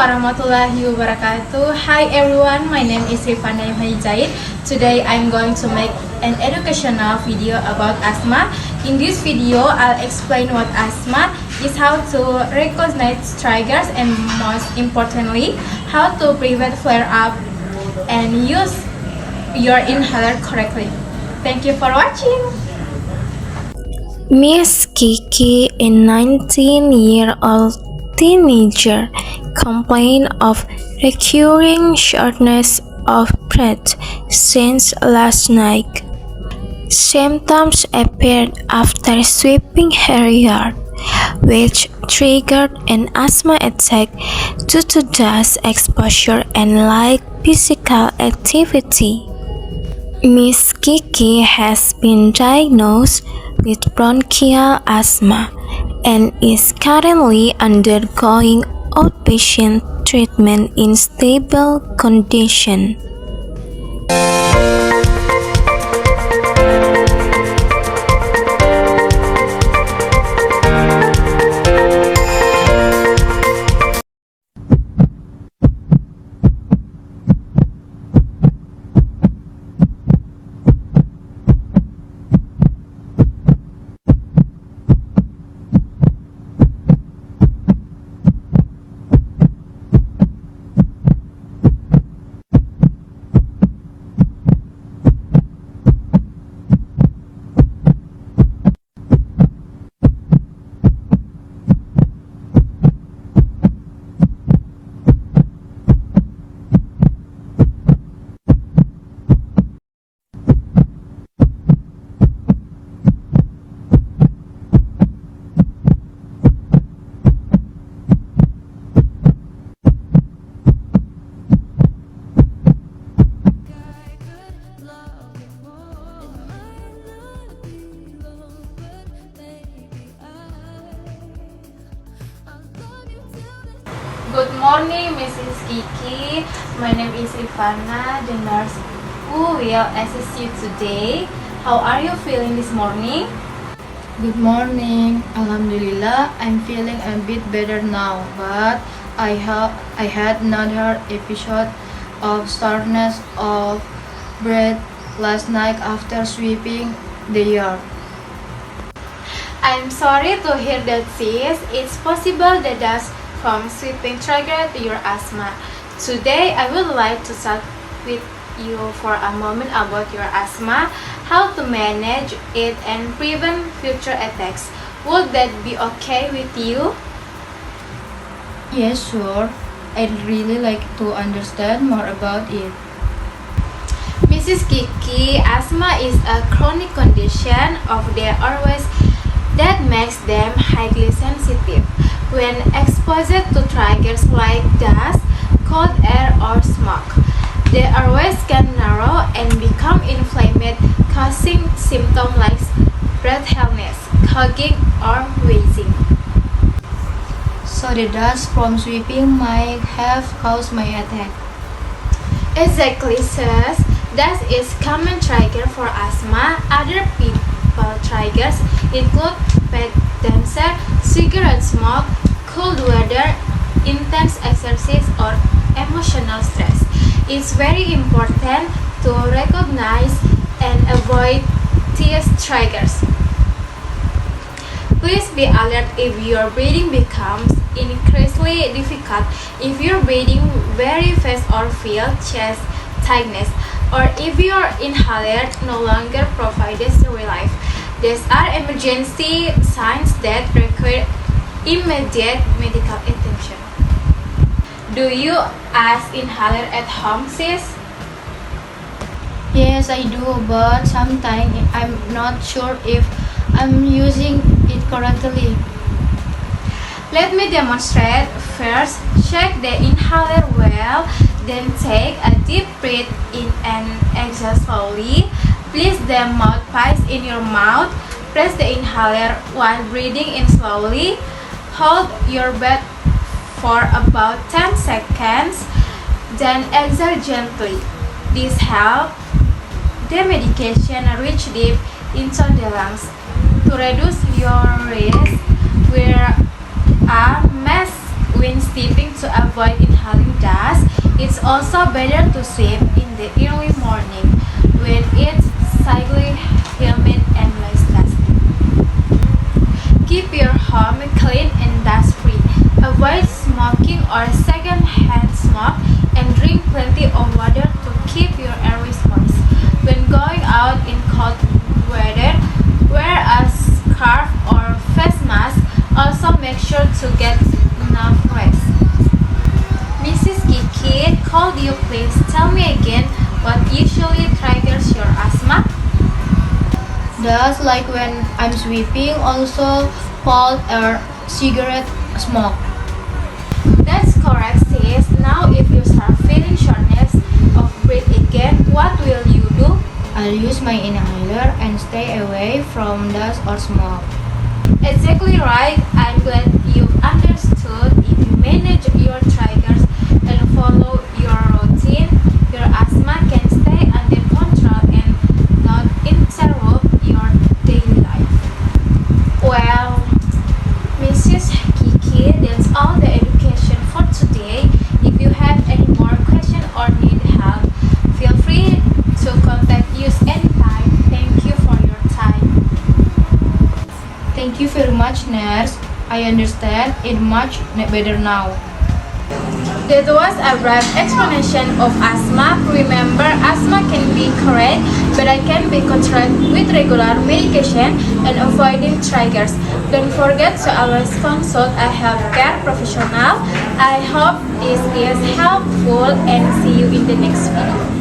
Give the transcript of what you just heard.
warahmatullahi wabarakatuh. Hi everyone, my name is Rifana Zaid. Today I'm going to make an educational video about asthma. In this video, I'll explain what asthma is, how to recognize triggers, and most importantly, how to prevent flare-up and use your inhaler correctly. Thank you for watching. Miss Kiki, a 19-year-old teenager, complained of recurring shortness of breath since last night. Symptoms appeared after sweeping her yard, which triggered an asthma attack due to dust exposure and light physical activity. Miss Kiki has been diagnosed with bronchial asthma and is currently undergoing outpatient treatment in stable condition. Good morning, Mrs. Kiki. My name is Ivana, the nurse who will assist you today. How are you feeling this morning? Good morning. Alhamdulillah, I'm feeling a bit better now, but I had another episode of shortness of breath last night after sweeping the yard. I'm sorry to hear that, sis. It's possible that dust from sweeping triggered your asthma. Today, I would like to talk with you for a moment about your asthma, how to manage it and prevent future attacks. Would that be okay with you? Yes, sure. I'd really like to understand more about it. Mrs. Kiki, asthma is a chronic condition of the airways that makes them highly sensitive. When exposed to triggers like dust, cold air, or smoke, the airways can narrow and become inflamed, causing symptoms like breathlessness, coughing, or wheezing. So the dust from sweeping might have caused my attack. Exactly, sis. Dust is common trigger for asthma. Other people triggers include pet dancer, cigarette smoke, cold weather, intense exercise, or emotional stress. It's very important to recognize and avoid these triggers. Please be alert if your breathing becomes increasingly difficult, if you're breathing very fast or feel chest tightness, or if your inhaler no longer provides relief. These are emergency signs that require immediate medical attention. Do you use inhaler at home, sis? Yes, I do, but sometimes I'm not sure if I'm using it correctly. Let me demonstrate. First, check the inhaler well, then take a deep breath in and exhale slowly. Place the mouthpiece in your mouth. Press the inhaler while breathing in slowly. Hold your breath for about 10 seconds, then exhale gently. This helps the medication reach deep into the lungs. To reduce your risk, wear a mask when sleeping to avoid inhaling dust. It's also better to swim in the early morning when it's slightly humid and less dusty. Keep your home clean and dust-free. Avoid smoking or second-hand smoke and drink plenty of water to keep your airways moist. When going out in cold weather, wear a scarf or face mask. Also make sure to get enough rest. Mrs. Kiki, could you please tell me again what usually triggers your asthma? Dust like when I'm sweeping, also cold or cigarette smoke. That's correct, sis. Now if you start feeling shortness of breath again, what will you do? I'll use my inhaler and stay away from dust or smoke. Exactly right. I'm glad you've understood. If you manage your triggers and follow your routine, your asthma can stay under control and not interrupt your daily life. Well, Mrs. Kiki, that's all the education for today. If you have any more questions or need help, feel free to contact us anytime. Thank you for your time. Thank you very much, nurse. I understand it much better now. That was a brief explanation of asthma. Remember, asthma can be cured, but it can be controlled with regular medication and avoiding triggers. Don't forget to always consult a healthcare professional. I hope this is helpful and see you in the next video.